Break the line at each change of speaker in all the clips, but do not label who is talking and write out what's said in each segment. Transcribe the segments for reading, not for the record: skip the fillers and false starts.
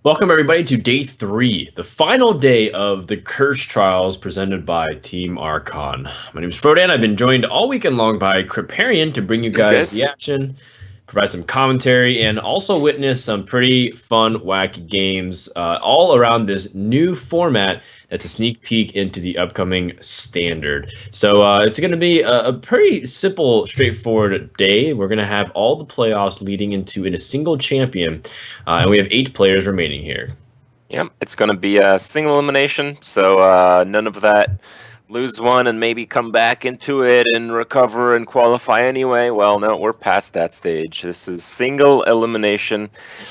Welcome, everybody, to day 3, the final day of the Curse Trials presented by Team Archon. My name is Frodan. I've been joined all weekend long by Kriparian to bring you guys the action, provide some commentary, and also witness some pretty fun, wacky games all around this new format that's a sneak peek into the upcoming standard. So it's going to be a pretty simple, straightforward day. We're going to have all the playoffs leading into in a single champion, and we have 8 players remaining here.
Yep, it's going to be a single elimination, so none of that lose one and maybe come back into it and recover and qualify anyway. Well, no, we're past that stage. This is single elimination.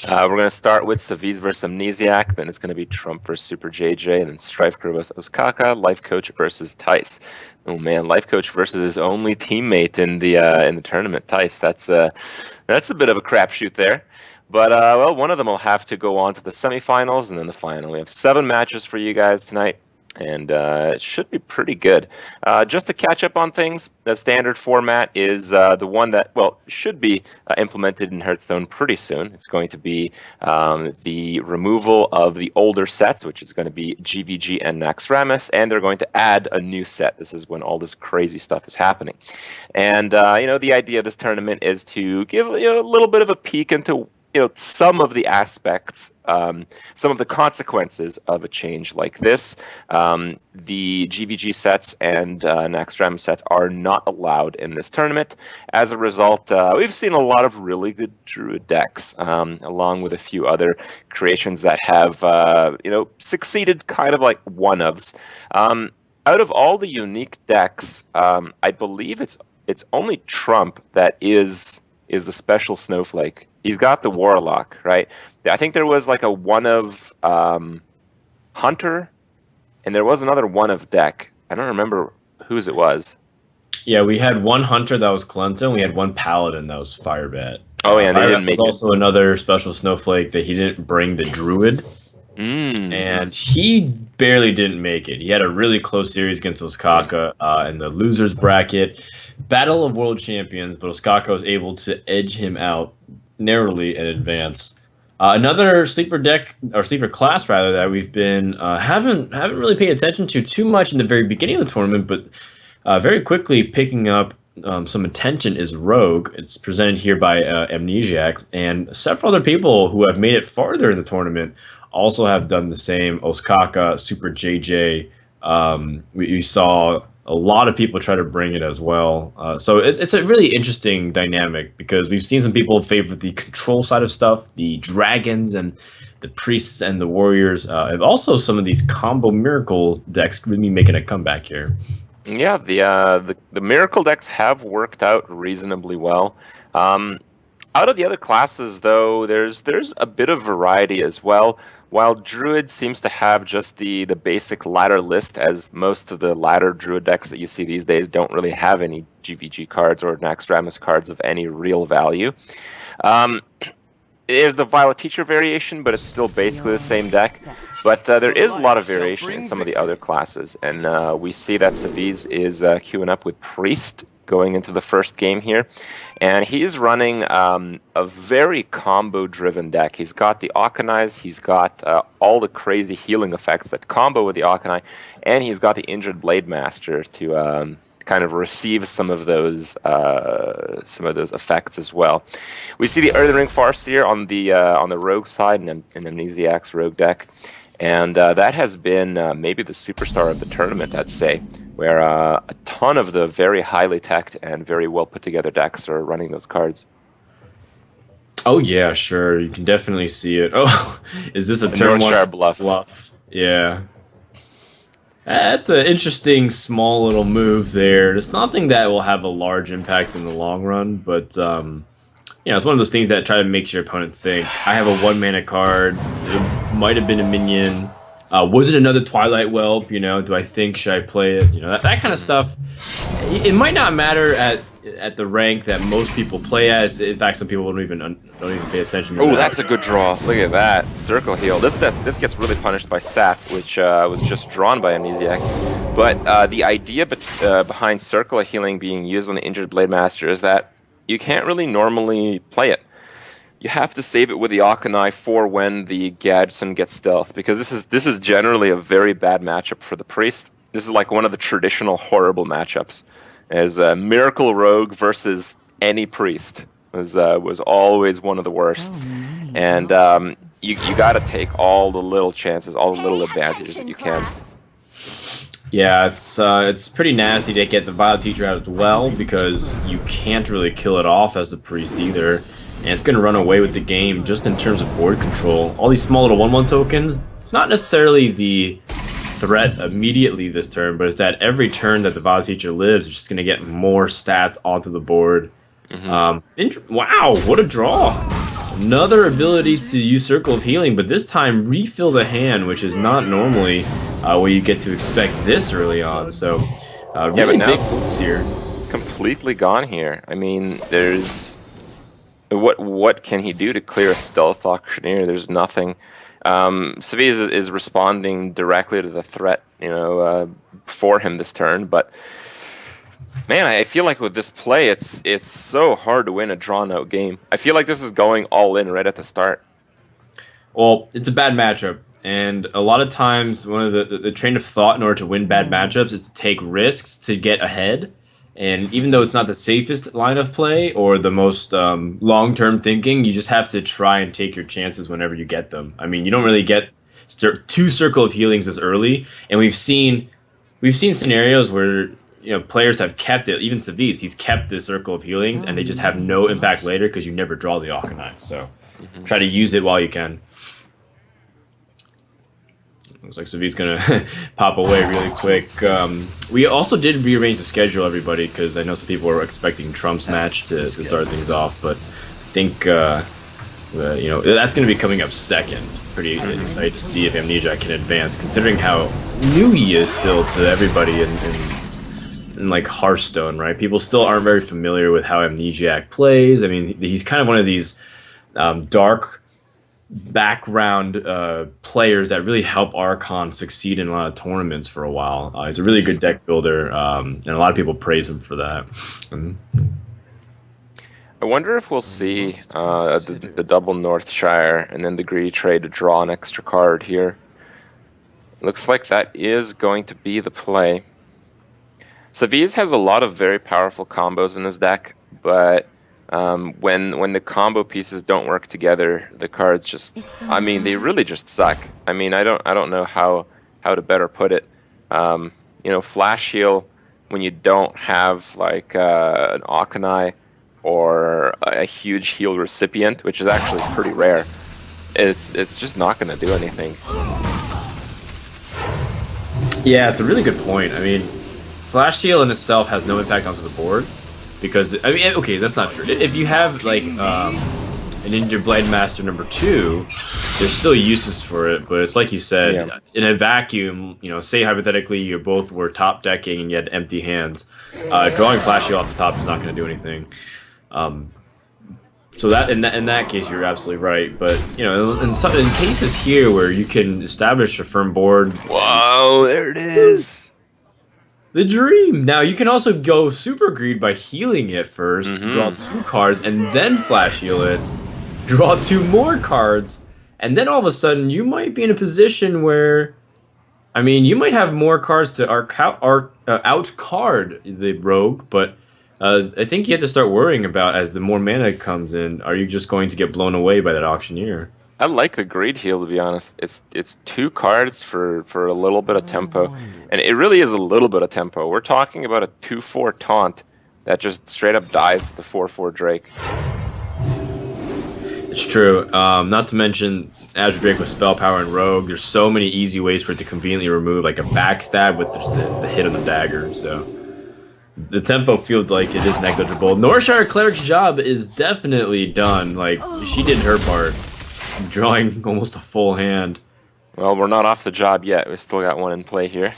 We're going to start with Savjz versus Amnesiac, then it's going to be Trump versus Super JJ, and then Strife Crew versus Oskaka, Life Coach versus Tice. Oh man, Life Coach versus his only teammate in the tournament, Tice. That's a bit of a crapshoot there. But, well, one of them will have to go on to the semifinals and then the final. We have 7 matches for you guys tonight, and it should be pretty good. Just to catch up on things, the standard format is the one that, well, should be implemented in Hearthstone pretty soon. It's going to be the removal of the older sets, which is going to be GVG and Naxxramas, and they're going to add a new set. This is when all this crazy stuff is happening. And, the idea of this tournament is to give a little bit of a peek into some of the aspects, some of the consequences of a change like this. The GVG sets and Naxxramas sets are not allowed in this tournament. As a result, we've seen a lot of really good Druid decks, along with a few other creations that have, succeeded kind of like one-ofs. Out of all the unique decks, I believe it's only Trump that is the special snowflake. He's got the Warlock, right? I think there was like a one of Hunter, and there was another one of deck. I don't remember whose it was.
Yeah, we had one Hunter that was Cleansa, and we had one Paladin that was Firebat.
Oh yeah, and they didn't make it.
Also another special snowflake that he didn't bring, the Druid. And he barely didn't make it. He had a really close series against Oskaka in the losers bracket. Battle of World Champions, but Oskaka was able to edge him out narrowly in advance. Another sleeper deck, or sleeper class rather, that we've been haven't really paid attention to too much in the very beginning of the tournament, but very quickly picking up some attention is Rogue. It's presented here by Amnesiac, and several other people who have made it farther in the tournament also have done the same. Oskaka, Super JJ. We saw a lot of people try to bring it as well. So it's a really interesting dynamic because we've seen some people favor the control side of stuff, the dragons and the priests and the warriors, and also some of these combo miracle decks really making a comeback here.
Yeah, the miracle decks have worked out reasonably well. Out of the other classes, though, there's a bit of variety as well. While Druid seems to have just the basic ladder list, as most of the ladder Druid decks that you see these days don't really have any GVG cards or Naxxramas cards of any real value. There's the Violet Teacher variation, but it's still basically the same deck. But there is a lot of variation in some of the other classes, and we see that Savjz is queuing up with Priest going into the first game here, and he is running a very combo-driven deck. He's got the Auchenai's, he's got all the crazy healing effects that combo with the Auchenai, and he's got the Injured Blade Master to kind of receive some of those effects as well. We see the Earthen Ring Farseer on the Rogue side in Amnesiac's Rogue deck, and that has been maybe the superstar of the tournament, I'd say, where a ton of the very highly teched and very well put together decks are running those cards.
Oh yeah, sure. You can definitely see it. Oh, is this a turn one bluff? Yeah. That's an interesting small little move there. It's nothing that will have a large impact in the long run, but it's one of those things that try to make your opponent think, I have a 1-mana card, it might have been a minion, was it another Twilight Whelp, do I think, should I play it, that kind of stuff. It might not matter at the rank that most people play at. In fact, some people don't even pay attention to
that. Oh, that's a good draw. Look at that. Circle Heal. This gets really punished by Sap, which was just drawn by Amnesiac. But the idea behind Circle Healing being used on the Injured Blade Master is that you can't really normally play it. you have to save it with the Akanai for when the Gadsden gets stealth, because this is generally a very bad matchup for the priest. This is like one of the traditional horrible matchups, as Miracle Rogue versus any priest was always one of the worst. And you got to take all the little chances, all the little advantages that you can.
Yeah, it's pretty nasty to get the Vile Teacher out as well, because you can't really kill it off as the priest either. And it's going to run away with the game just in terms of board control. All these small little 1/1 tokens, it's not necessarily the threat immediately this turn, but it's that every turn that the Vile Teacher lives, it's just going to get more stats onto the board. Wow, what a draw! Another ability to use Circle of Healing, but this time refill the hand, which is not normally where you get to expect this early on. So, really big moves here.
It's completely gone here. I mean, there's what can he do to clear a Stealth Auctioneer? There's nothing. Savjz is responding directly to the threat, for him this turn, but. Man, I feel like with this play, it's so hard to win a drawn-out game. I feel like this is going all in right at the start.
Well, it's a bad matchup, and a lot of times one of the train of thought in order to win bad matchups is to take risks to get ahead. And even though it's not the safest line of play or the most long-term thinking, you just have to try and take your chances whenever you get them. I mean, you don't really get two Circle of Healings this early, and we've seen scenarios where players have kept it. Even Savjz, he's kept the Circle of Healings, and they just have no impact later because you never draw the Akanai. So try to use it while you can. Looks like Savjz's gonna pop away really quick. We also did rearrange the schedule, everybody, because I know some people were expecting Trump's match to start things off, but I think that's going to be coming up second. Pretty excited to see if Amnesiac can advance, considering how new he is still to everybody in like Hearthstone, right? People still aren't very familiar with how Amnesiac plays. I mean, he's kind of one of these dark background players that really help Archon succeed in a lot of tournaments for a while. He's a really good deck builder, and a lot of people praise him for that.
I wonder if we'll see the double Northshire and then the greedy trade to draw an extra card here. Looks like that is going to be the play. Savjz has a lot of very powerful combos in his deck, but when the combo pieces don't work together, the cards just, I mean, they really just suck. I mean, I don't know how to better put it. Flash heal when you don't have like an Akanai or a huge heal recipient, which is actually pretty rare. It's just not going to do anything.
Yeah, it's a really good point. I mean, Flash heal in itself has no impact onto the board. Because, I mean, okay, that's not true. If you have, like, an Ninja Blade Master number 2, there's still uses for it, but it's like you said, in a vacuum, say hypothetically you both were top decking and you had empty hands, drawing Flash Heal off the top is not going to do anything. So that in that case, you're absolutely right. But, in cases here where you can establish a firm board...
Whoa, there it is!
The dream! Now, you can also go Super Greed by healing it first, draw 2 cards, and then Flash Heal it, draw 2 more cards, and then all of a sudden, you might be in a position where, I mean, you might have more cards to out-card the Rogue, but I think you have to start worrying about, as the more mana comes in, are you just going to get blown away by that Auctioneer?
I like the Greed Heal, to be honest. It's 2 cards for a little bit of tempo. And it really is a little bit of tempo. We're talking about a 2/4 taunt that just straight up dies to the 4/4 Drake.
It's true. Not to mention, Azure Drake with Spell Power and Rogue, there's so many easy ways for it to conveniently remove, like a backstab with just the hit on the dagger, so... The tempo feels like it is negligible. Northshire Cleric's job is definitely done. Like, she did her part. Drawing almost a full hand.
Well, we're not off the job yet. We still got one in play here.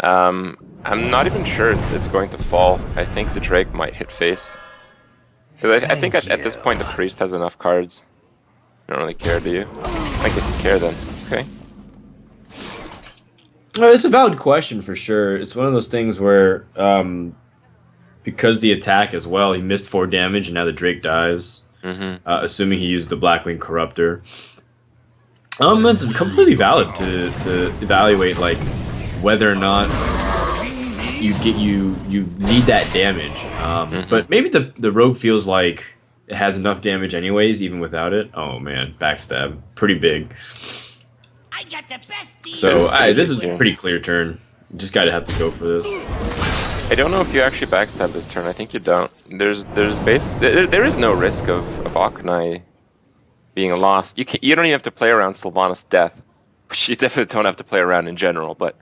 I'm not even sure it's going to fall. I think the Drake might hit face. I think at this point the Priest has enough cards. You don't really care, do you? I guess you care then. Okay.
Well, it's a valid question for sure. It's one of those things where, because the attack as well, he missed 4 damage and now the Drake dies. assuming he used the Blackwing Corruptor. It's completely valid to evaluate like whether or not you need that damage. But maybe the rogue feels like it has enough damage anyways, even without it. Oh man, backstab, pretty big.
I got the best
So this is a pretty clear turn. You just gotta have to go for this.
I don't know if you actually backstab this turn. I think you don't. There is no risk of Akanai being lost. You don't even have to play around Sylvanas' death, which you definitely don't have to play around in general. But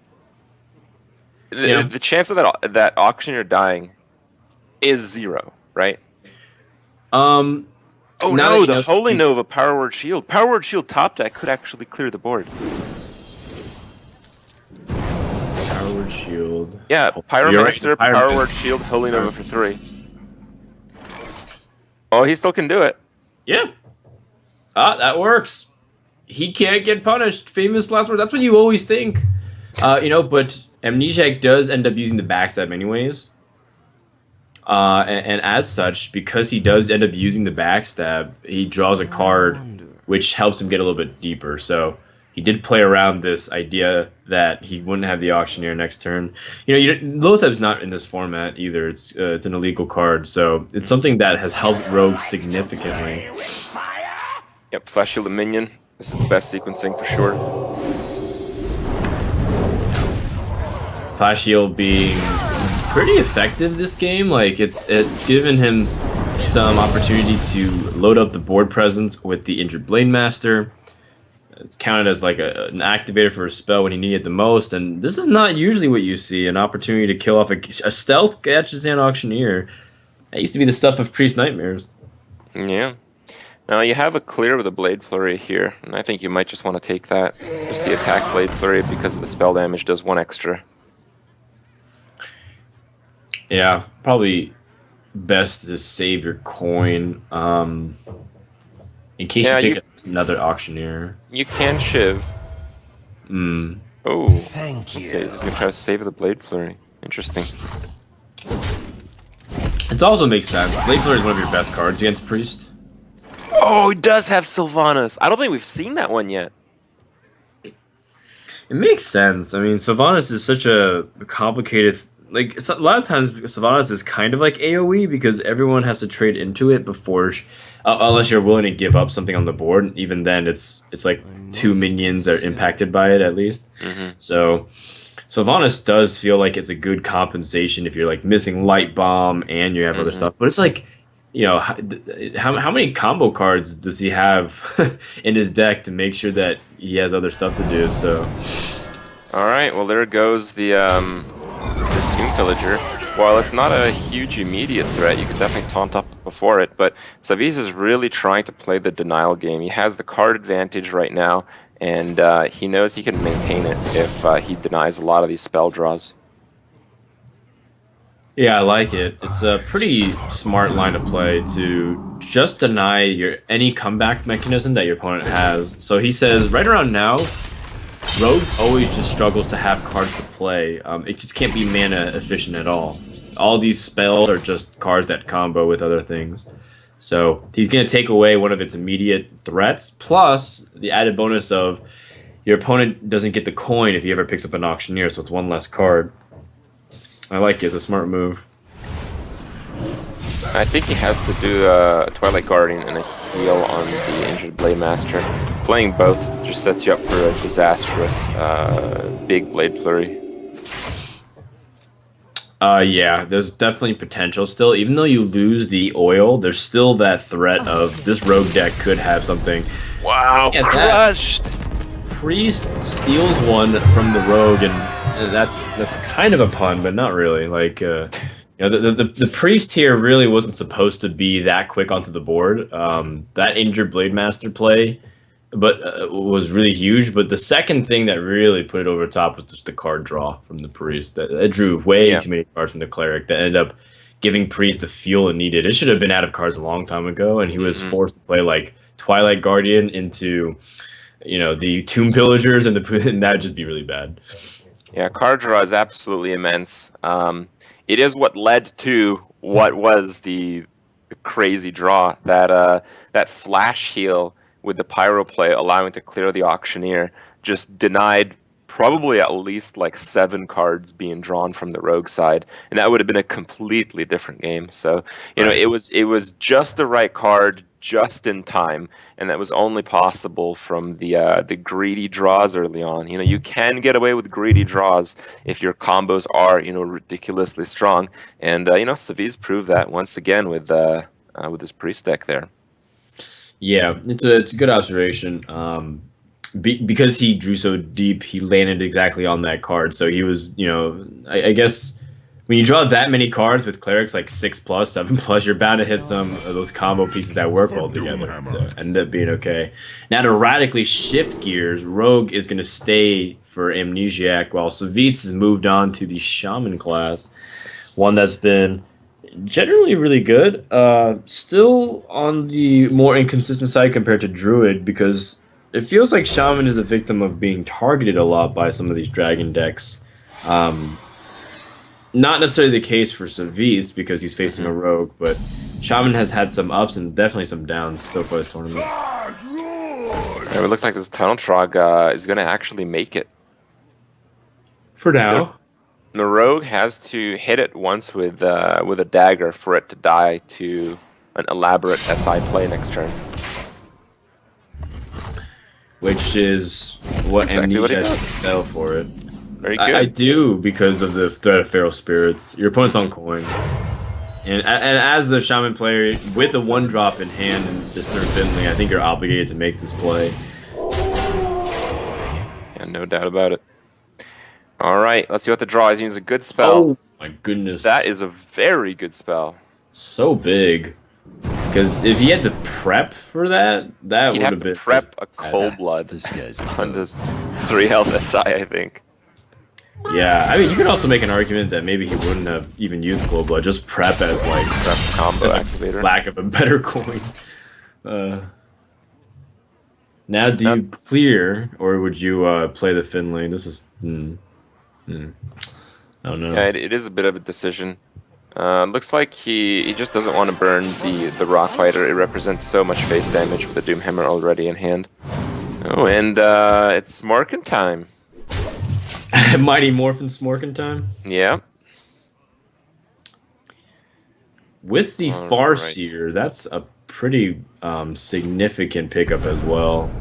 the chance of that auctioneer dying is 0, right?
Oh
no, the Holy Nova Power Word Shield. Power Word Shield top deck could actually clear the board.
Power Word Shield.
Yeah, Pyromancer, Power Word Shield, Holy Nova for 3. Oh, he still can do it.
Yeah. That works. He can't get punished. Famous last words. That's what you always think. But Amnesiac does end up using the backstab anyways. And as such, because he does end up using the backstab, he draws a card, which helps him get a little bit deeper. So he did play around this idea that he wouldn't have the auctioneer next turn. Lotheb's not in this format either. It's an illegal card, so it's something that has helped rogues significantly.
Yep, Flash Shield a minion. This is the best sequencing for sure.
Flash Shield being pretty effective this game. Like it's given him some opportunity to load up the board presence with the Injured Blade Master. It's counted as like an activator for a spell when he needed it the most, and this is not usually what you see. An opportunity to kill off a stealth Gatchazan Auctioneer. That used to be the stuff of Priest Nightmares.
Yeah. Now you have a clear with a Blade Flurry here, and I think you might just want to take that. Just the attack Blade Flurry because the spell damage does 1 extra.
Yeah, probably best to save your coin in case you pick up another auctioneer.
You can shiv. Oh, thank you. Okay, he's gonna try to save the Blade Flurry. Interesting.
It also makes sense. Blade Flurry is one of your best cards against Priest.
Oh, he does have Sylvanas. I don't think we've seen that one yet.
It makes sense. I mean, Sylvanas is such a complicated. Like a lot of times, Savjz is kind of like AOE because everyone has to trade into it before, unless you're willing to give up something on the board. Even then, it's like 2 minions that are impacted by it at least. So Savjz does feel like it's a good compensation if you're like missing Light Bomb and you have other stuff. But it's like, how many combo cards does he have in his deck to make sure that he has other stuff to do? So,
all right, well there goes the Tomb Pillager. While it's not a huge immediate threat, you could definitely taunt up before it, but Savjz is really trying to play the denial game. He has the card advantage right now, and he knows he can maintain it if he denies a lot of these spell draws.
Yeah, I like it. It's a pretty smart line of play to just deny any comeback mechanism that your opponent has. So he says, right around now, Rogue always just struggles to have cards to play. It just can't be mana efficient at all. All these spells are just cards that combo with other things. So he's going to take away one of its immediate threats, plus the added bonus of your opponent doesn't get the coin if he ever picks up an Auctioneer, so it's 1 less card. I like it. It's a smart move.
I think he has to do a Twilight Guardian and a heal on the Injured Blade Master. Playing both just sets you up for a disastrous big Blade Flurry.
Yeah, there's definitely potential still. Even though you lose the oil, there's still that threat of this rogue deck could have something.
Wow, crushed!
Priest steals one from the rogue, and that's kind of a pun, but not really. Like, the priest here really wasn't supposed to be that quick onto the board. That Injured Blade Master play, but was really huge. But the second thing that really put it over the top was just the card draw from the priest. That drew way too many cards from the cleric. That ended up giving priest the fuel it needed. It should have been out of cards a long time ago, and he was forced to play like Twilight Guardian into, the Tomb Pillagers, and that would just be really bad.
Yeah, card draw is absolutely immense. It is what led to what was the a crazy draw. That flash heal with the pyro play allowing to clear the auctioneer just denied probably at least like 7 cards being drawn from the rogue side, and that would have been a completely different game. So it was just the right card just in time, and that was only possible from the greedy draws early on. You can get away with greedy draws if your combos are ridiculously strong, and Savjz proved that once again with his priest deck there.
Yeah, it's a good observation. Because he drew so deep, he landed exactly on that card. So he was, I guess when you draw that many cards with clerics like 6+, 7+, you're bound to hit some of those combo pieces that work well together. So ended up being okay. Now to radically shift gears, Rogue is going to stay for Amnesiac, while Savjz has moved on to the Shaman class, one that's been generally really good. Still on the more inconsistent side compared to Druid, because it feels like Shaman is a victim of being targeted a lot by some of these dragon decks. Not necessarily the case for Savjz because he's facing a rogue, but Shaman has had some ups and definitely some downs so far this tournament.
It looks like this Tunnel Trog is going to actually make it.
For now.
The rogue has to hit it once with a dagger for it to die to an elaborate SI play next turn.
Which is what Amnesiac has to sell for it.
Very good.
I do, because of the threat of Feral Spirits. Your opponent's on coin. And as the Shaman player, with the 1-drop in hand and this third Finley, I think you're obligated to make this play.
Yeah, no doubt about it. Alright, let's see what the draw is. He needs a good spell.
Oh my goodness.
That is a very good spell.
So big. Because if he had to prep for that would have been...
He'd have to prep a Cold Blood.
This guy's
on this 3 health SI, I think.
Yeah, I mean, you could also make an argument that maybe he wouldn't have even used Cold Blood, just prep as like...
Prep combo
as
activator.
Lack of a better coin. Now do you clear, or would you play the Finley? This is... I don't know.
Yeah, it is a bit of a decision. Looks like he just doesn't want to burn the Rock Fighter. It represents so much face damage with the Doomhammer already in hand. Oh, and it's Smorkin time.
Mighty Morphin Smorkin time?
Yeah.
With the Farseer, that's a pretty significant pickup as well.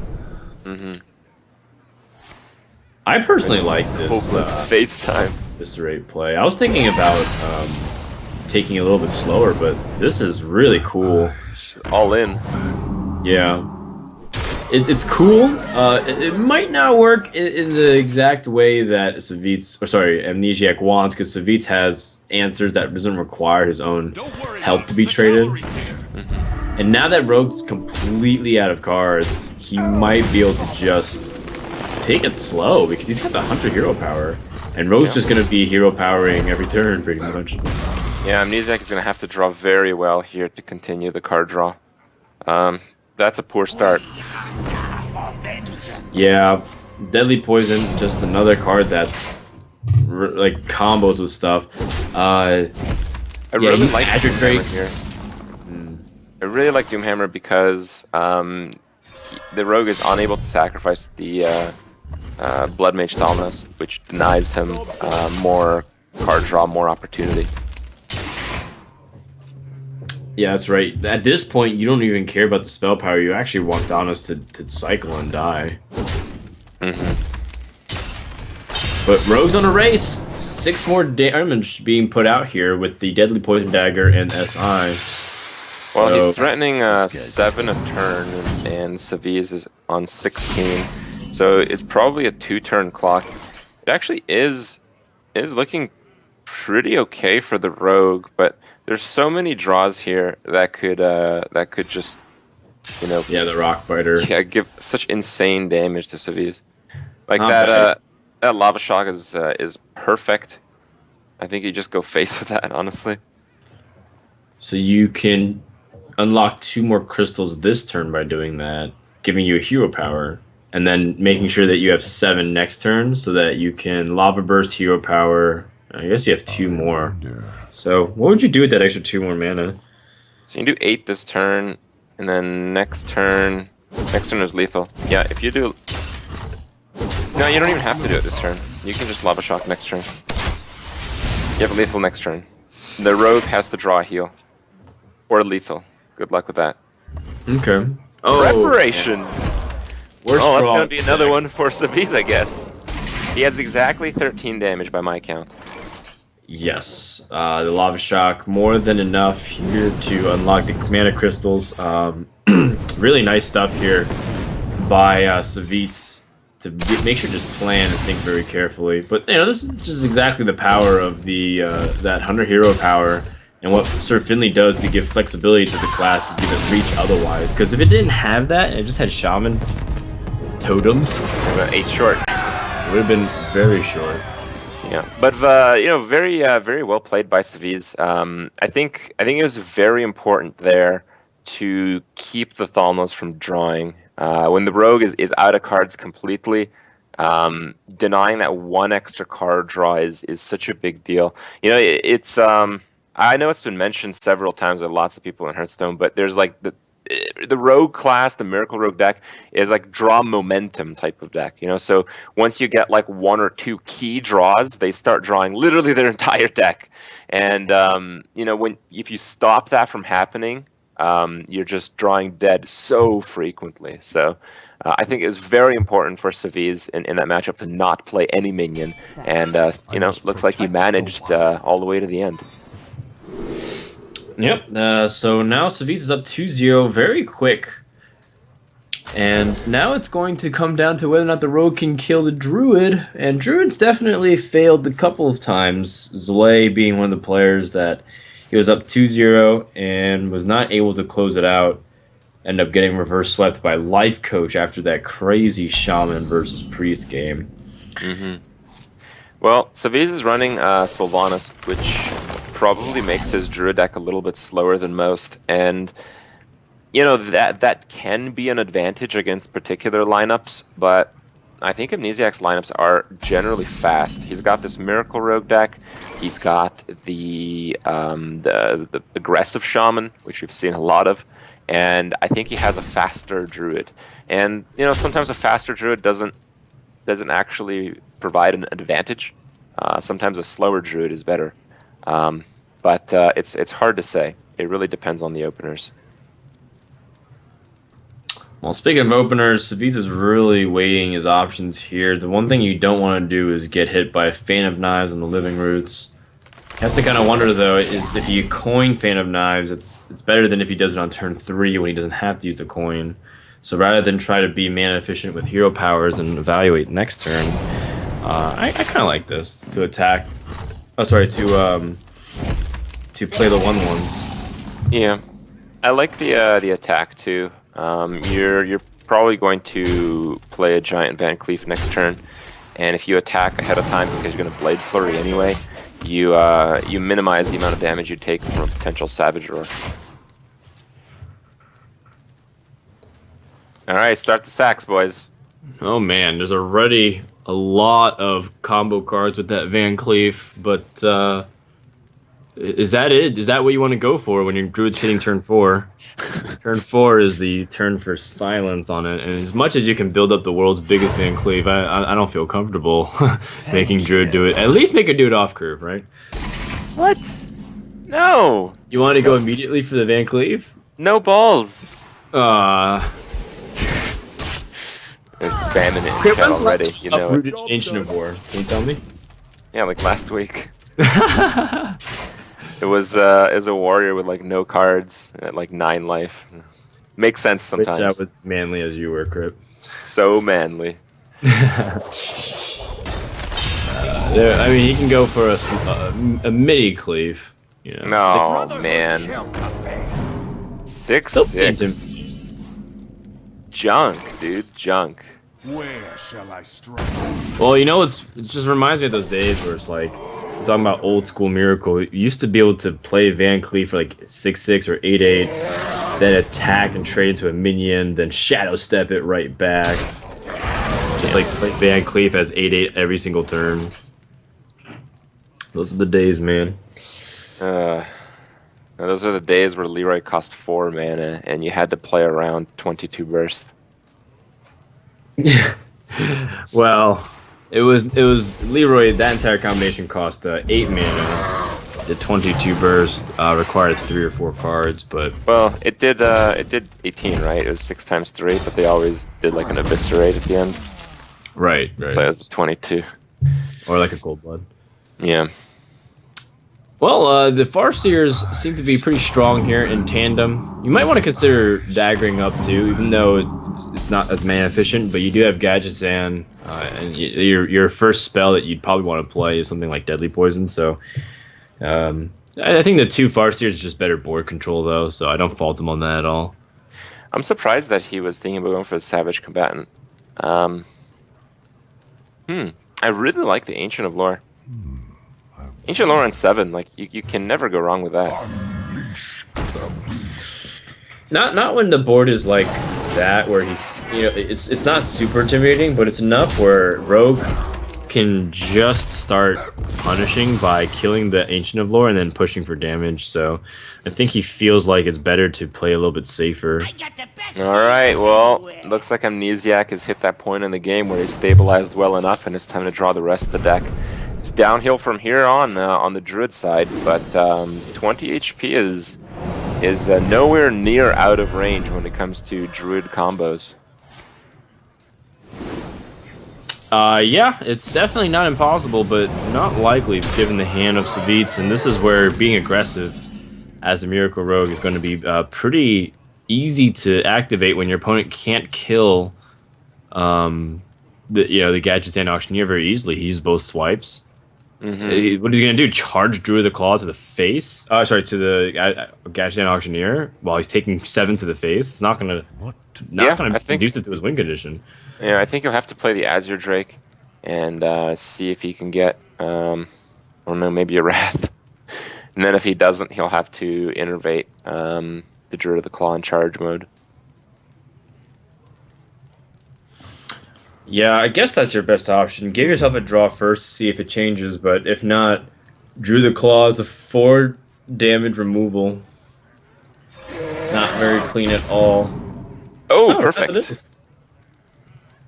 I personally like this
FaceTime
Viscerate play. I was thinking about taking it a little bit slower, but this is really cool.
All in.
Yeah. It's cool. It might not work in the exact way that Amnesiac wants, because Savjz has answers that doesn't require his own health to be traded. And now that Rogue's completely out of cards, he might be able to just take it slow, because he's got the Hunter hero power. And Rogue's just going to be hero powering every turn, pretty much.
Yeah, Amnesiac is going to have to draw very well here to continue the card draw. That's a poor start.
Yeah, Deadly Poison, just another card that's like combos with stuff.
I really like Doomhammer here. I really like Doomhammer because the rogue is unable to sacrifice the Blood Mage Thalamus, which denies him more card draw, more opportunity.
Yeah, that's right. At this point, you don't even care about the spell power. You actually want Thanos to cycle and die. But Rogue's on a race. 6 more damage being put out here with the Deadly Poison Dagger and SI.
Well, he's threatening 7 a turn, and Savjz is on 16. So it's probably a 2-turn clock. It actually is looking pretty okay for the Rogue, but there's so many draws here that could just,
yeah, the Rock Fighter.
Yeah, give such insane damage to Savjz. Like that Lava Shock is perfect. I think you just go face with that, honestly.
So you can unlock 2 more crystals this turn by doing that, giving you a hero power, and then making sure that you have 7 next turn so that you can Lava Burst, hero power. I guess you have 2 more. So what would you do with that extra 2 more mana?
So you can do 8 this turn, and then next turn is lethal. Yeah, if you do... No, you don't even have to do it this turn. You can just Lava Shock next turn. You have lethal next turn. The rogue has to draw a heal. Or lethal. Good luck with that.
Okay. Oh,
Preparation!
Yeah.
Oh, that's gonna be another one for Savjz, I guess. He has exactly 13 damage by my count.
Yes. The Lava Shock, more than enough here to unlock the Mana Crystals. Really nice stuff here by Savjz to make sure to just plan and think very carefully. But, you know, this is just exactly the power of the that Hunter Hero power and what Sir Finley does to give flexibility to the class to give it reach otherwise. Because if it didn't have that, and it just had Shaman totems,
About 8 short.
it would have been very short.
Yeah, but you know, very well played by Savjz. I think it was very important there to keep the Thalmos from drawing. When the rogue is out of cards completely, denying that one extra card draw is such a big deal. You know, it's I know it's been mentioned several times by lots of people in Hearthstone, but there's like the rogue class, the miracle rogue deck is like draw momentum type of deck, you know. So once you get like 1 or 2 key draws, they start drawing literally their entire deck. And you know, if you stop that from happening, you're just drawing dead so frequently. So I think it was very important for Savjz in that matchup to not play any minion, and you know, looks like he managed all the way to the end.
Yep, so now Savjz is up 2-0 very quick. And now it's going to come down to whether or not the rogue can kill the druid. And druid's definitely failed a couple of times. Zlay being one of the players that he was up 2-0 and was not able to close it out. Ended up getting reverse swept by Life Coach after that crazy Shaman versus Priest game.
Well, Savjz is running Sylvanas, which probably makes his druid deck a little bit slower than most, and you know, that can be an advantage against particular lineups, but I think Amnesiac's lineups are generally fast. He's got this Miracle Rogue deck, he's got the aggressive Shaman, which we've seen a lot of, and I think he has a faster druid. And you know, sometimes a faster druid doesn't actually provide an advantage. Sometimes a slower druid is better. But it's hard to say. It really depends on the openers.
Well, speaking of openers, Savjz is really weighing his options here. The one thing you don't want to do is get hit by a Fan of Knives on the Living Roots. You have to kind of wonder, though, is if you coin Fan of Knives, it's better than if he does it on turn 3 when he doesn't have to use the coin. So rather than try to be mana efficient with hero powers and evaluate next turn, I kind of like this to attack. Oh, sorry, to play the 1/1s.
Yeah, I like the attack too. You're probably going to play a giant Van Cleef next turn, and if you attack ahead of time because you're going to Blade Flurry anyway, you minimize the amount of damage you take from a potential Savage Roar. All right, start the sacks, boys.
Oh man, there's already a lot of combo cards with that Van Cleef, but is that it? Is that what you want to go for when your druid's hitting turn 4? Turn 4 is the turn for silence on it, and as much as you can build up the world's biggest Van Cleef, I don't feel comfortable making druid do it. At least make it do it off curve, right?
What? No.
You want to go immediately for the Van Cleef?
No balls. They're spamming it in chat already, you know it.
Uprooted Ancient of War. Can you tell me?
Yeah, like last week. It was a warrior with like no cards at like 9 life. Makes sense sometimes.
Wish I was as manly as you were, Crip.
So manly.
I mean, he can go for a midi cleave. You know,
No, man. 6/6. Junk, dude, junk.
Where shall I strike?
Well, you know, it just reminds me of those days where it's like, I'm talking about old school Miracle. You used to be able to play Van Cleef for like 6/6 or 8/8, then attack and trade into a minion, then shadow step it right back. Just like play Van Cleef as 8/8 every single turn. Those are the days, man.
Now, those are the days where Leroy cost 4 mana, and you had to play around 22 burst.
Well, it was Leroy. That entire combination cost 8 mana. The 22 burst required 3 or 4 cards, but
it did 18, right? It was 6 times 3, but they always did like an eviscerate at the end.
Right.
So it was the 22,
or like a cold blood.
Yeah.
Well, the Farseers seem to be pretty strong here in tandem. You might want to consider daggering up too, even though it's not as mana efficient, but you do have Gadgetzan, and your first spell that you'd probably want to play is something like Deadly Poison, so I think the 2 Farseers is just better board control, though, so I don't fault him on that at all.
I'm surprised that he was thinking about going for the Savage Combatant. I really like the Ancient of Lore. Ancient Lore on 7, like you can never go wrong with that.
Not when the board is like that, where it's not super intimidating, but it's enough where Rogue can just start punishing by killing the Ancient of Lore and then pushing for damage. So I think he feels like it's better to play a little bit safer.
All right, well, looks like Amnesiac has hit that point in the game where he's stabilized well enough, and it's time to draw the rest of the deck. It's downhill from here on the Druid side, but 20 HP is nowhere near out of range when it comes to Druid combos.
Yeah, it's definitely not impossible, but not likely given the hand of Savjz, and this is where being aggressive as a Miracle Rogue is going to be pretty easy to activate when your opponent can't kill the Gadgetzan Auctioneer very easily. He uses both swipes.
Mm-hmm.
What is he going to do? Charge Druid of the Claw to the face? To the Gadgetzan Auctioneer while he's taking 7 to the face? It's not going to be conducive to his win condition.
Yeah, I think he'll have to play the Azure Drake and see if he can get, I don't know, maybe a Wrath. And then if he doesn't, he'll have to innervate the Druid of the Claw in charge mode.
Yeah, I guess that's your best option. Give yourself a draw first, see if it changes, but if not, Druid of the Claw is a 4 damage removal. Not very clean at all.
Oh, perfect.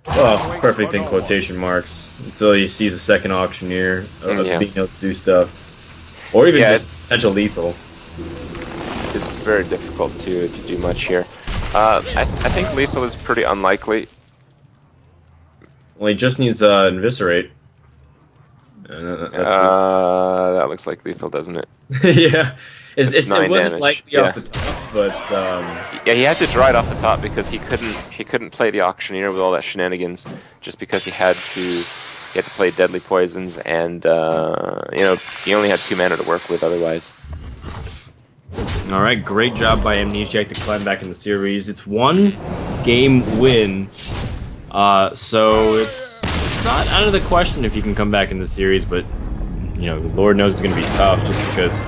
Well, perfect in quotation marks. Until he sees a second Auctioneer being able to do stuff. Or even just potential lethal.
It's very difficult to do much here. I think lethal is pretty unlikely.
Well, he just needs Eviscerate.
That looks like lethal, doesn't it?
Yeah. It
9
wasn't
damage.
likely off the top, but
yeah, he had to draw it off the top because he couldn't play the Auctioneer with all that shenanigans, just because he had to play Deadly Poisons, and he only had 2 mana to work with otherwise.
All right, great job by Amnesiac to climb back in the series. It's 1 game win, so it's not out of the question if you can come back in the series, but Lord knows it's going to be tough just because.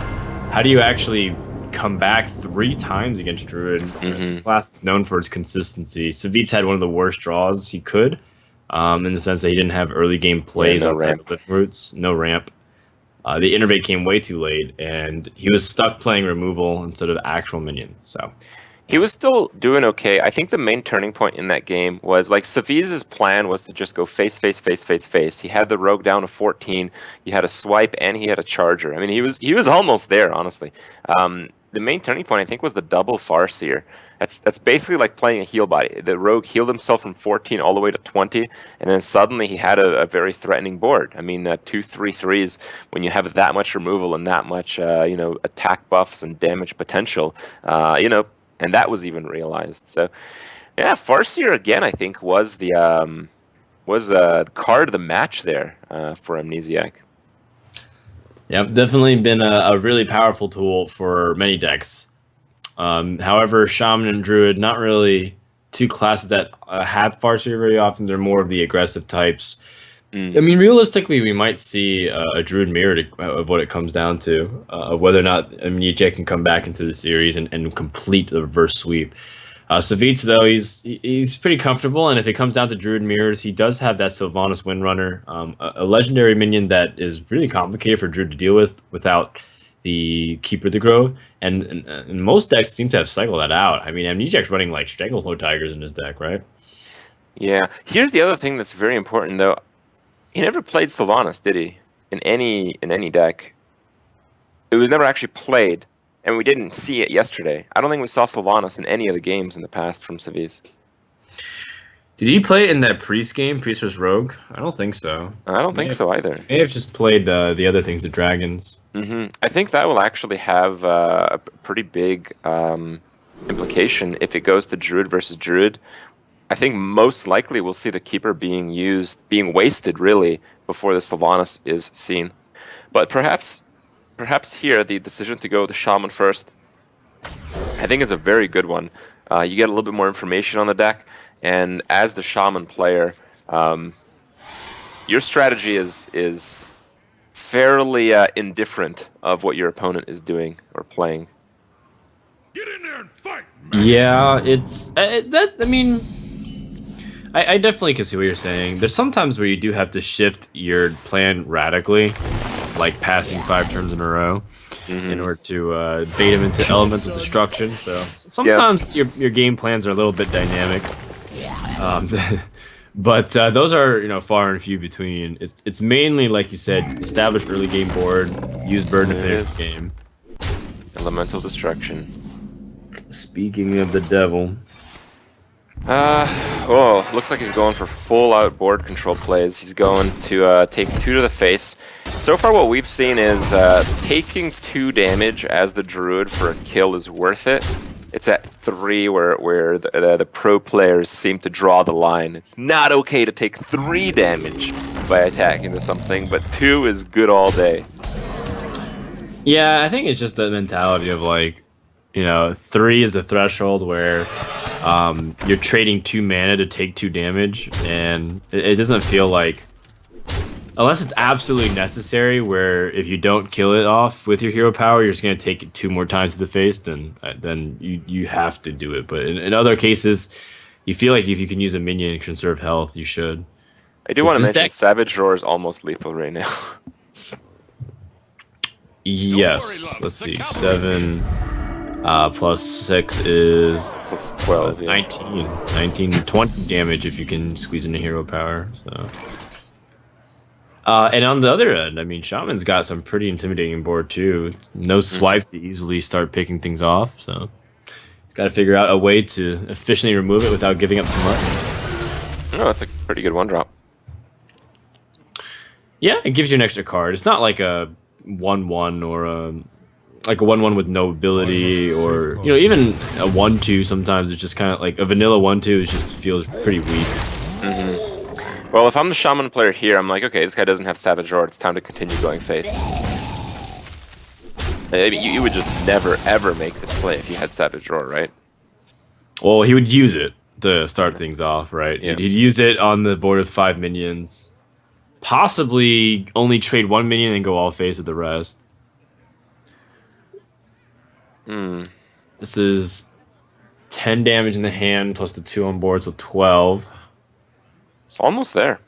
How do you actually come back 3 times against Druid? It's a class that's known for its consistency. Savjz had one of the worst draws he could, in the sense that he didn't have early game plays outside the roots, no ramp. The innervate came way too late, and he was stuck playing removal instead of actual minion. So
he was still doing okay. I think the main turning point in that game was like Savjz's plan was to just go face, face, face, face, face. He had the rogue down to 14. He had a swipe and he had a charger. I mean, he was almost there, honestly. The main turning point, I think, was the double Farseer. That's basically like playing a heal body. The rogue healed himself from 14 all the way to 20, and then suddenly he had a very threatening board. I mean, 2/3/3s when you have that much removal and that much attack buffs and damage potential. And that was even realized. So, yeah, Farseer again, I think, was the card of the match there for Amnesiac.
Yeah, definitely been a really powerful tool for many decks. However, Shaman and Druid, not really 2 classes that have Farseer very often. They're more of the aggressive types. I mean, realistically, we might see a Druid mirror of what it comes down to, whether or not Amnesiac can come back into the series and complete the reverse sweep. Savjz, though, he's pretty comfortable, and if it comes down to Druid mirrors, he does have that Sylvanas Windrunner, a legendary minion that is really complicated for Druid to deal with without the Keeper of the Grove, and most decks seem to have cycled that out. I mean, Amnesiac's running like Stranglethrow Tigers in his deck, right?
Yeah. Here's the other thing that's very important, though. He never played Sylvanas, did he? In any deck. It was never actually played, and we didn't see it yesterday. I don't think we saw Sylvanas in any of the games in the past from Savjz.
Did he play it in that Priest game, Priest vs. Rogue? I don't think so.
I don't think so either.
May have just played the other things, the Dragons.
I think that will actually have a pretty big implication if it goes to Druid versus Druid. I think most likely we'll see the Keeper being wasted, really, before the Sylvanas is seen. But perhaps here, the decision to go with the Shaman first, I think is a very good one. You get a little bit more information on the deck, and as the Shaman player, your strategy is fairly indifferent of what your opponent is doing or playing.
Get in there and fight, man.
Yeah, it's that. I mean, I definitely can see what you're saying. There's sometimes where you do have to shift your plan radically, like passing 5 turns in a row, in order to bait him into elemental destruction. So sometimes your game plans are a little bit dynamic. But those are far and few between. It's mainly, like you said, establish early game board, use burn to finish the game.
Elemental destruction.
Speaking of the devil.
Looks like he's going for full out board control plays. He's going to take 2 to the face. So far what we've seen is taking 2 damage as the Druid for a kill is worth it. It's at 3 where the pro players seem to draw the line. It's not okay to take 3 damage by attacking into something, but 2 is good all day.
Yeah, I think it's just the mentality of 3 is the threshold where you're trading 2 mana to take 2 damage, and it doesn't feel like, unless it's absolutely necessary, where if you don't kill it off with your hero power, you're just going to take it 2 more times to the face, then you have to do it. But in other cases, you feel like if you can use a minion and conserve health, you should.
I do want to mention Savage Roar is almost lethal right now.
Yes, let's see, 7 plus 6 is
plus 12,
19 to 20 damage if you can squeeze in a hero power. So. And on the other end, I mean, Shaman's got some pretty intimidating board too. No swipe to easily start picking things off, so he's got to figure out a way to efficiently remove it without giving up too much.
No, that's a pretty good 1-drop.
Yeah, it gives you an extra card. It's not like a 1/1 or a 1/1 with no ability, or even a 1/2. Sometimes it's just kind of like a vanilla 1/2. It just feels pretty weak.
Well, if I'm the Shaman player here, I'm like, okay, this guy doesn't have Savage Roar. It's time to continue going face. You would just never, ever make this play if you had Savage Roar, right?
Well, he would use it to start things off, right?
Yeah.
He'd use it on the board of 5 minions. Possibly only trade 1 minion and go all face with the rest. This is 10 damage in the hand plus the 2 on board, so 12.
It's almost there.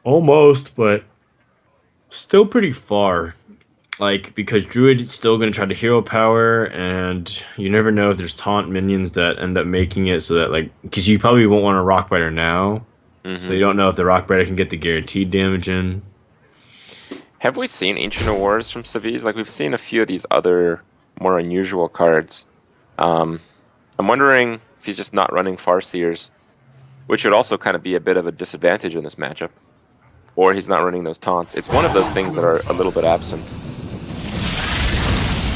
Almost, but still pretty far. Because Druid is still going to try to hero power, and you never know if there's taunt minions that end up making it, so that, because you probably won't want a Rockbiter now, so you don't know if the Rockbiter can get the guaranteed damage in.
Have we seen Ancient of Wars from Savjz? We've seen a few of these other more unusual cards. I'm wondering if he's just not running Farseers, which would also kind of be a bit of a disadvantage in this matchup. Or he's not running those taunts. It's one of those things that are a little bit absent.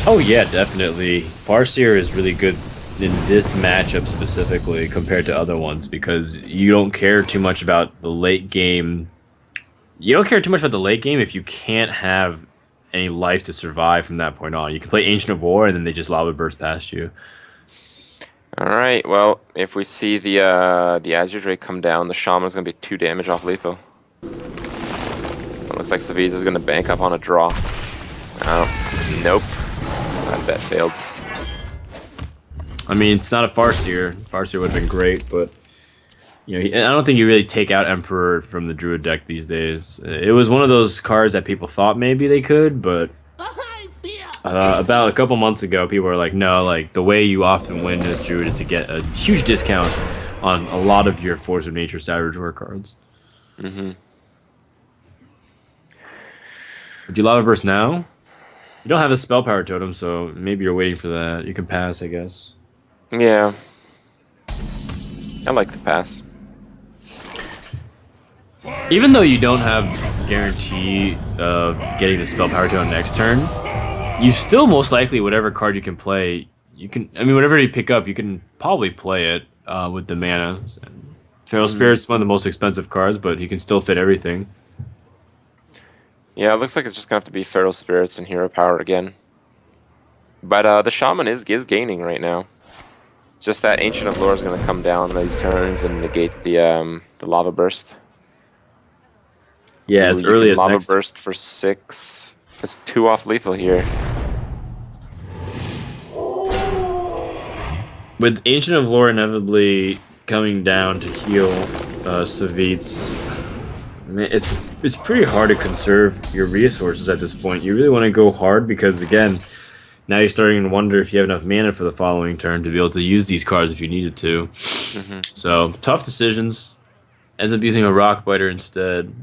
Oh yeah, definitely. Farseer is really good in this matchup specifically compared to other ones, because you don't care too much about the late game. You don't care too much about the late game if you can't have any life to survive from that point on. You can play Ancient of War and then they just lava burst past you.
Alright, well, if we see the Azure Drake come down, the Shaman's going to be 2 damage off lethal. It looks like Savjz is going to bank up on a draw. Oh, nope. That bet failed.
I mean, it's not a Farseer. Farseer would have been great, but I don't think you really take out Emperor from the Druid deck these days. It was one of those cards that people thought maybe they could, but
I feel
About a couple months ago, people were like, no, like the way you often win as Druid is to get a huge discount on a lot of your Force of Nature Saboteur cards.
Mm-hmm.
Would you Lava Burst now? You don't have a Spell Power Totem, so maybe you're waiting for that. You can pass, I guess.
Yeah. I like the pass.
Even though you don't have guarantee of getting the Spell Power Totem next turn, you still most likely, whatever card you can play, you can. I mean, whatever you pick up, you can probably play it with the mana. Feral Spirit's one of the most expensive cards, but he can still fit everything.
Yeah, it looks like it's just gonna have to be Feral Spirits and Hero Power again. But the Shaman is gaining right now. Just that Ancient of Lore is gonna come down these turns and negate the Lava Burst.
Yeah, as early as
Lava
next.
Burst for 6. That's 2 off lethal here.
With Ancient of Lore inevitably coming down to heal Savjz, it's pretty hard to conserve your resources at this point. You really want to go hard because, again, now you're starting to wonder if you have enough mana for the following turn to be able to use these cards if you needed to.
Mm-hmm.
So, tough decisions. Ends up using a Rock Biter instead.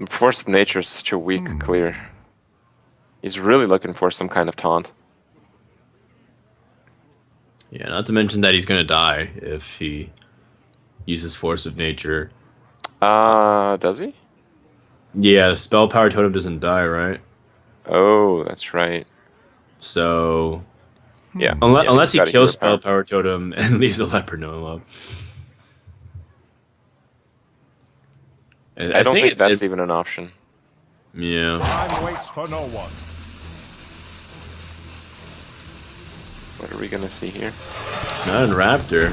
Force of Nature is such a weak clear. He's really looking for some kind of taunt.
Yeah, not to mention that he's going to die if he uses Force of Nature.
Does he?
Yeah, the Spell Power Totem doesn't die, right?
Oh, that's right.
So,
Yeah.
unless he
gotta
kills
Hero
Spell Power Totem and leaves a Leopard Gnome up.
I don't think that's even an option.
Yeah.
Time waits for no one.
What are we gonna see here?
Not in Raptor.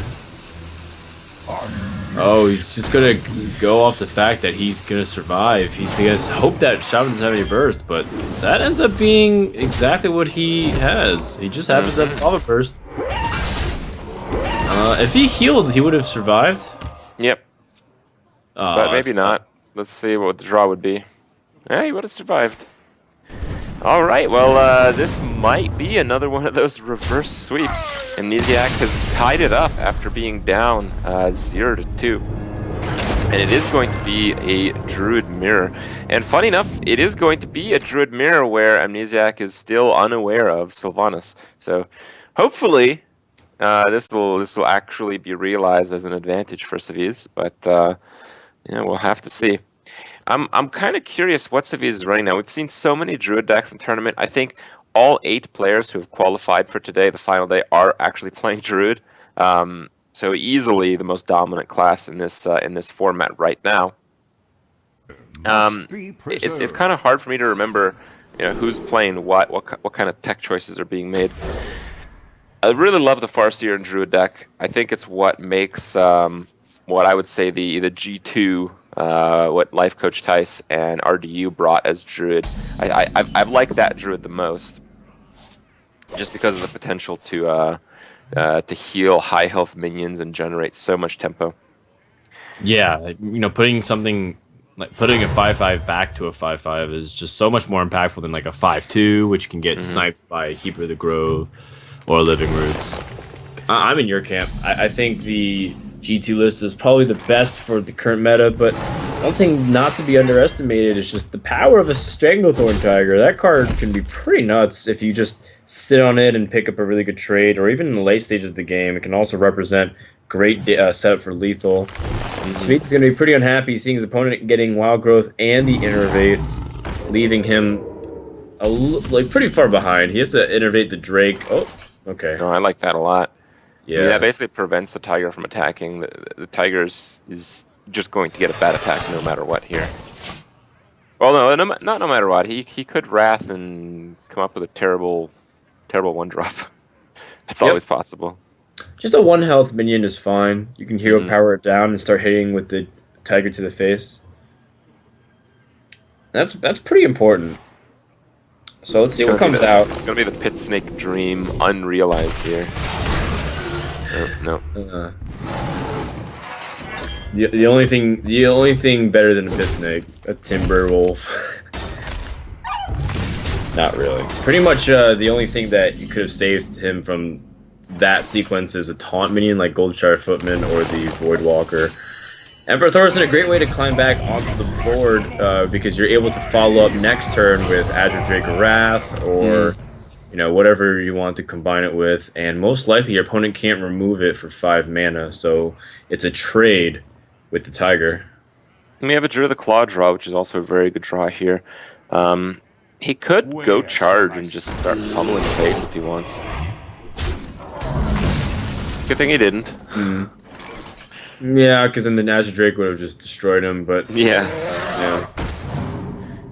Oh, he's just gonna go off the fact that he's gonna survive. He's gonna hope that Shaman doesn't have any burst, but that ends up being exactly what he has. He just happens to have Lava Burst. If he healed, he would have survived.
Yep. But maybe
that's
not. Let's see what the draw would be. Yeah, he would have survived. All right, well, this might be another one of those reverse sweeps. Amnesiac has tied it up after being down 0-2. And it is going to be a Druid Mirror. And funny enough, it is going to be a Druid Mirror where Amnesiac is still unaware of Sylvanas. So hopefully this will actually be realized as an advantage for Savjz, but yeah, we'll have to see. I'm kind of curious what Savjz is running now. We've seen so many Druid decks in tournament. I think all 8 players who have qualified for today, the final day, are actually playing Druid. So easily the most dominant class in this format right now. It's kind of hard for me to remember, who's playing what kind of tech choices are being made. I really love the Farseer and Druid deck. I think it's what makes what I would say the G2, what Life Coach Tice and RDU brought as Druid. I've liked that Druid the most, just because of the potential to heal high health minions and generate so much tempo.
Yeah, putting something like putting a 5/5 back to a 5/5 is just so much more impactful than like a 5/2, which can get sniped by Keeper of the Grove or Living Roots. I'm in your camp. I think the G2 list is probably the best for the current meta, but one thing not to be underestimated is just the power of a Stranglethorn Tiger. That card can be pretty nuts if you just sit on it and pick up a really good trade, or even in the late stages of the game. It can also represent great setup for lethal. Savjz is going to be pretty unhappy seeing his opponent getting Wild Growth and the Innervate, leaving him pretty far behind. He has to Innervate the Drake. Oh, okay.
No, I like that a lot.
Yeah,
I mean, that basically prevents the Tiger from attacking. The Tiger is just going to get a bad attack no matter what here. Well, no, not no matter what. He could Wrath and come up with a terrible 1-drop. It's always possible.
Just a 1 health minion is fine. You can hero power it down and start hitting with the Tiger to the face. That's pretty important. So let's see what comes out.
It's going to be the Pit Snake Dream unrealized here. No.
The only thing better than a pit snake, a timber wolf. Not really. Pretty much the only thing that you could have saved him from that sequence is a taunt minion like Goldshire Footman or the Void Walker. Emperor Thor's a great way to climb back onto the board because you're able to follow up next turn with Azure Drake Wrath or whatever you want to combine it with, and most likely your opponent can't remove it for 5 mana, so it's a trade with the Tiger.
We have a Druid of the Claw draw, which is also a very good draw here. He could go charge and just start pummeling face if he wants. Good thing he didn't.
Yeah, because then the Azure Drake would have just destroyed him, but...
Yeah.
Yeah.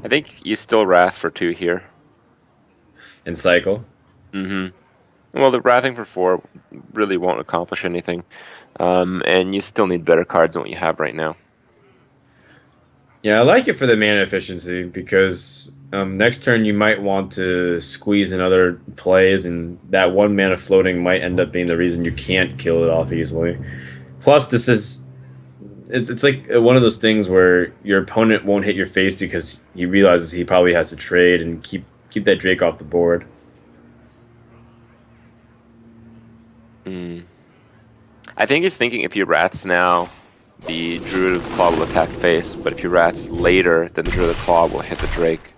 I think you still Wrath for 2 here.
And cycle.
Well, the Wrathing for 4 really won't accomplish anything. And you still need better cards than what you have right now.
Yeah, I like it for the mana efficiency because next turn you might want to squeeze in other plays, and that 1 mana floating might end up being the reason you can't kill it off easily. Plus, this is... It's like one of those things where your opponent won't hit your face because he realizes he probably has to trade and keep that Drake off the board.
I think he's thinking if he Rats now, the Druid of the Claw will attack face, but if he Rats later, then the Druid of the Claw will hit the Drake.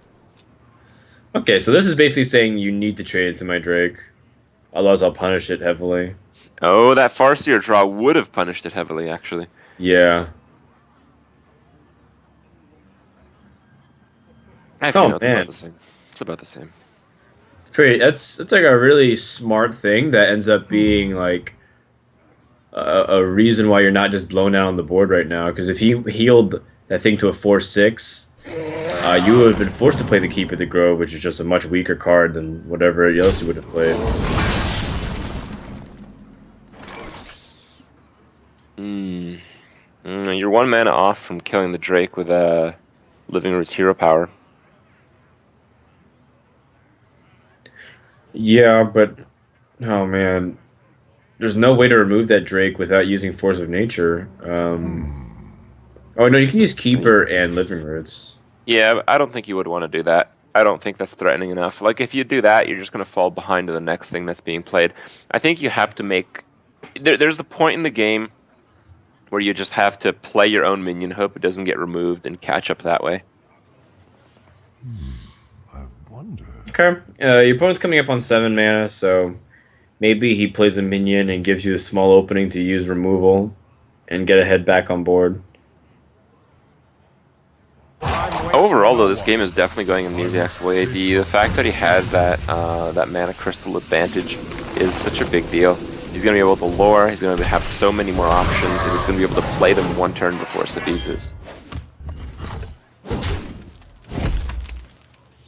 Okay, so this is basically saying you need to trade it to my Drake. Otherwise I'll punish it heavily.
Oh, that Farseer draw would have punished it heavily, actually.
Yeah.
Actually, no, it's about the same. It's about the same.
Great. That's like a really smart thing that ends up being like a reason why you're not just blown out on the board right now. Because if he healed that thing to a 4/6, you would have been forced to play the Keep of the Grove, which is just a much weaker card than whatever else you would have played.
You're 1 mana off from killing the Drake with Living Root's Hero Power.
Yeah, but oh man, there's no way to remove that Drake without using Force of Nature. Oh no, you can use Keeper and Living Roots.
Yeah, I don't think you would want to do that. I don't think that's threatening enough. Like, if you do that, you're just going to fall behind to the next thing that's being played. I think you have to make... There's the point in the game where you just have to play your own minion, hope it doesn't get removed, and catch up that way.
I wonder.
Okay, your opponent's coming up on 7 mana, so maybe he plays a minion and gives you a small opening to use removal and get a head back on board.
Overall, though, this game is definitely going Amnesiac's way. The fact that he has that mana crystal advantage is such a big deal. He's going to be able to lure, he's going to have so many more options, and he's going to be able to play them 1 turn before Savjz.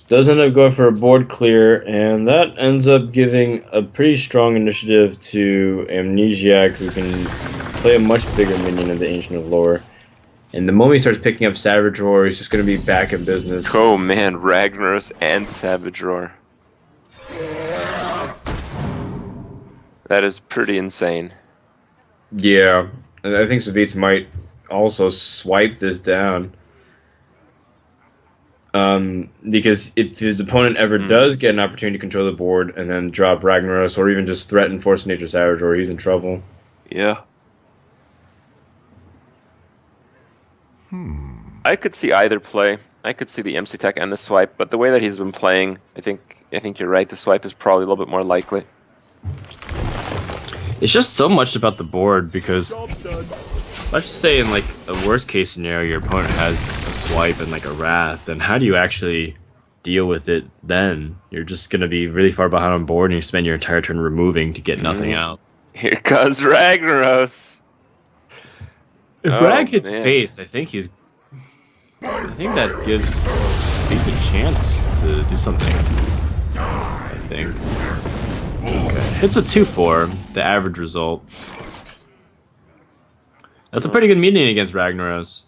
Does end up going for a board clear, and that ends up giving a pretty strong initiative to Amnesiac, who can play a much bigger minion of the Ancient of Lore. And the moment he starts picking up Savage Roar, he's just going to be back in business.
Oh man, Ragnaros and Savage Roar. That is pretty insane.
Yeah, and I think Savjz might also swipe this down. Because if his opponent ever does get an opportunity to control the board and then drop Ragnaros or even just threaten Force of Nature Savage Roar, he's in trouble.
Yeah. I could see either play. I could see the MC Tech and the swipe, but the way that he's been playing, I think you're right. The swipe is probably a little bit more likely.
It's just so much about the board because let's just say in like a worst case scenario, your opponent has a swipe and like a Wrath, then how do you actually deal with it then? You're just going to be really far behind on board and you spend your entire turn removing to get nothing out.
Here comes Ragnaros.
If Rag hits face, I think that gives Savjz a chance to do something. I think. Okay. Hits a 2/4, the average result. That's a pretty good meeting against Ragnaros.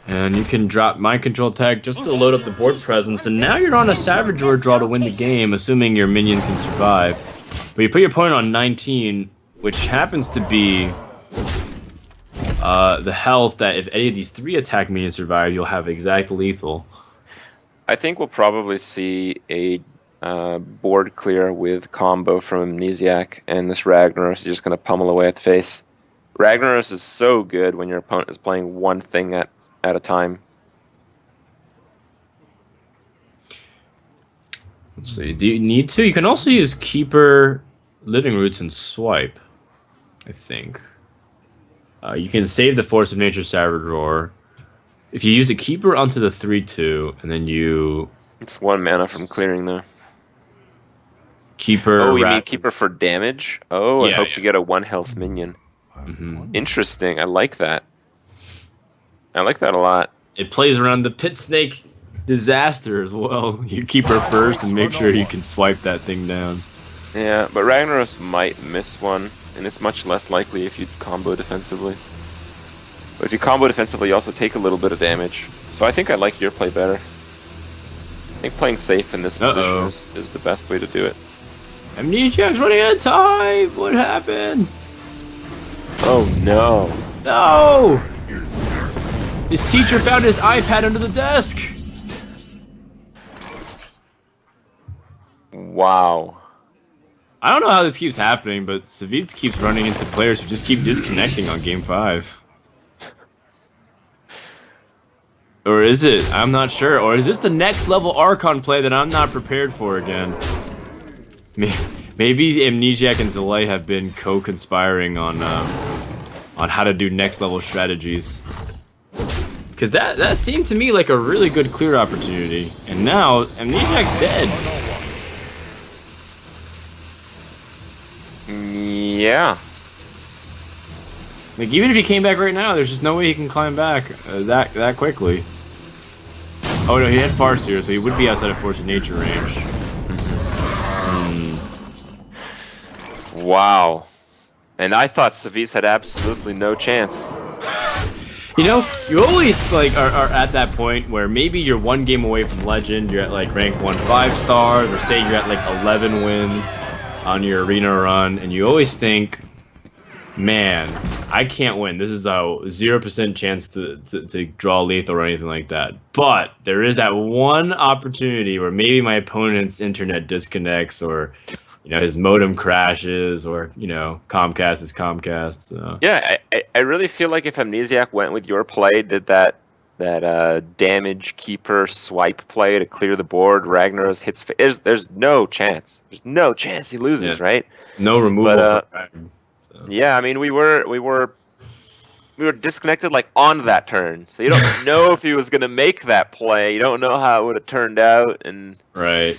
And you can drop Mind Control tag just to load up the board presence, and now you're on a Savage Roar draw to win the game, assuming your minion can survive. But you put your opponent on 19, which happens to be the health that if any of these 3 attack minions survive, you'll have exact lethal.
I think we'll probably see a board clear with combo from Amnesiac, and this Ragnaros is just going to pummel away at the face. Ragnaros is so good when your opponent is playing one thing at a time.
Let's see. Do you need to? You can also use Keeper, Living Roots, and Swipe, I think. You can save the Force of Nature Savage Roar. If you use the Keeper onto the 3/2, and then you...
It's 1 mana from clearing, though.
Keeper...
Oh, you mean Keeper for damage? Oh,
Yeah,
I hope
yeah.
to get a 1 health minion. Interesting. I like that. I like that a lot.
It plays around the Pit Snake disaster as well. You keep her first and make sure you can swipe that thing down.
Yeah, but Ragnaros might miss one, and it's much less likely if you combo defensively. But if you combo defensively, you also take a little bit of damage. So I think I like your play better. I think playing safe in this position is the best way to do it.
Amnesiac's running out of time! What happened?
Oh no.
No! His teacher found his iPad under the desk!
Wow.
I don't know how this keeps happening, but Savjz keeps running into players who just keep disconnecting on game 5. Or is it? I'm not sure. Or is this the next level Archon play that I'm not prepared for again? Maybe Amnesiac and Zalay have been co-conspiring on how to do next level strategies. Because that seemed to me like a really good clear opportunity. And now, Amnesiac's dead.
Yeah.
Like, even if he came back right now, there's just no way he can climb back that quickly. Oh no, he had Farseer, so he would be outside of Force of Nature range.
Wow. And I thought Savjz had absolutely no chance.
You know, you always like are at that point where maybe you're 1 game away from Legend, you're at like rank 1 5-stars, or say you're at like 11 wins on your arena run, and you always think, man, I can't win. This is a 0% chance to draw lethal or anything like that. But there is that one opportunity where maybe my opponent's internet disconnects, or his modem crashes, or Comcast is Comcast. So.
Yeah, I really feel like if Amnesiac went with your play, did that damage keeper swipe play to clear the board, Ragnaros hits. There's no chance. There's no chance he loses, right?
No removal.
But, yeah, I mean we were disconnected like on that turn, so you don't know if he was gonna make that play. You don't know how it would have turned out, and
right.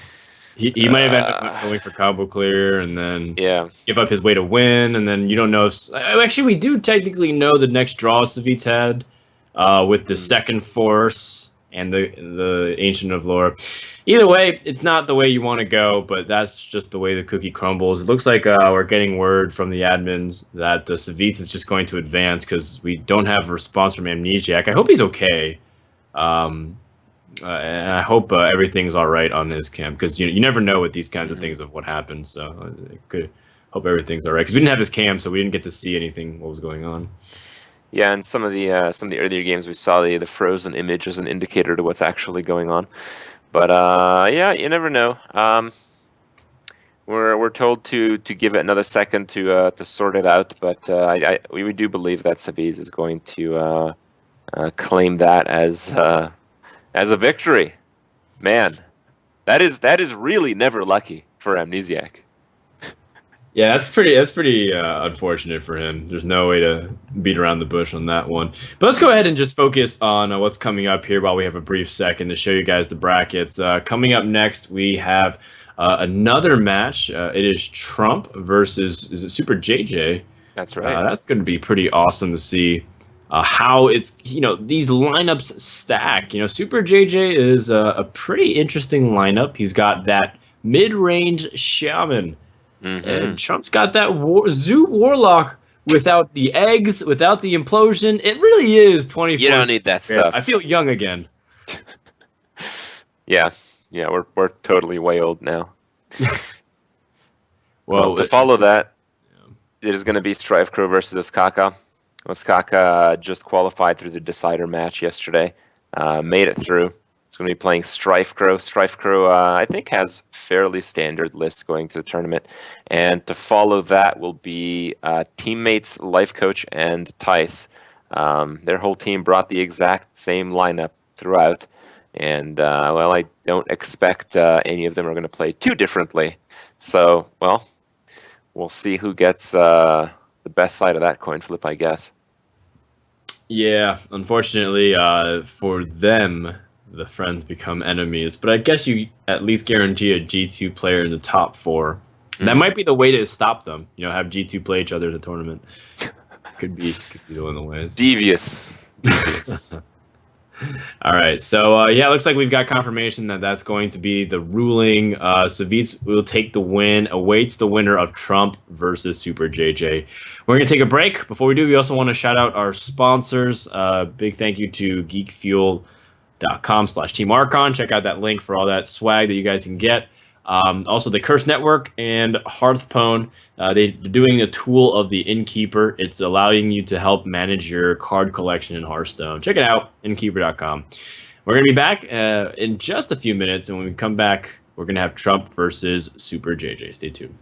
He might have ended up going for combo clear and then give up his way to win, and then you don't know. Actually, we do technically know the next draw Savjz had with the second Force and the Ancient of Lore. Either way, it's not the way you want to go, but that's just the way the cookie crumbles. It looks like we're getting word from the admins that the Savjz is just going to advance because we don't have a response from Amnesiac. I hope he's okay. And I hope everything's all right on his camp, because you never know with these kinds of things of what happens. So I could hope everything's all right, because we didn't have his cam, so we didn't get to see anything what was going on.
Yeah, and some of the earlier games we saw the frozen image as an indicator to what's actually going on. But yeah, you never know. We're told to give it another second to sort it out, but we do believe that Savjz is going to claim that as a victory. Man, that is really never lucky for Amnesiac.
Yeah, that's pretty unfortunate for him. There's no way to beat around the bush on that one. But let's go ahead and just focus on what's coming up here while we have a brief second to show you guys the brackets. Coming up next, we have another match. It is Trump versus, is it Super JJ?
That's right.
That's going to be pretty awesome to see how it's, these lineups stack. Super JJ is a pretty interesting lineup. He's got that mid-range Shaman. And Trump's got that Zoo Warlock without the eggs, without the implosion. It really is 24.
You don't need that stuff.
I feel young again.
Yeah, we're totally way old now.
Well,
to follow that, it is going to be Strife Crow versus Iskaka. Muskaka just qualified through the decider match yesterday. Made it through. It's going to be playing Strife Crow. Strife Crow, I think, has fairly standard lists going to the tournament. And to follow that will be teammates, life coach, and Tice. Their whole team brought the exact same lineup throughout. And, well, I don't expect any of them are going to play too differently. So, well, we'll see who gets the best side of that coin flip, I guess.
Yeah, unfortunately, for them, the friends become enemies. But I guess you at least guarantee a G2 player in the top 4. And that might be the way to stop them. You know, have G2 play each other in a tournament. Could be one of the ways.
Devious.
All right, so yeah, looks like we've got confirmation that that's going to be the ruling. Savjz will take the win, awaits the winner of Trump versus Super JJ. We're going to take a break. Before we do, we also want to shout out our sponsors. Big thank you to geekfuel.com/teamarchon. Check out that link for all that swag that you guys can get. Also, the Curse Network and Hearthstone. They're doing a tool of the Innkeeper. It's allowing you to help manage your card collection in Hearthstone. Check it out, innkeeper.com. We're going to be back in just a few minutes, and when we come back, we're going to have Trump versus Super JJ. Stay tuned.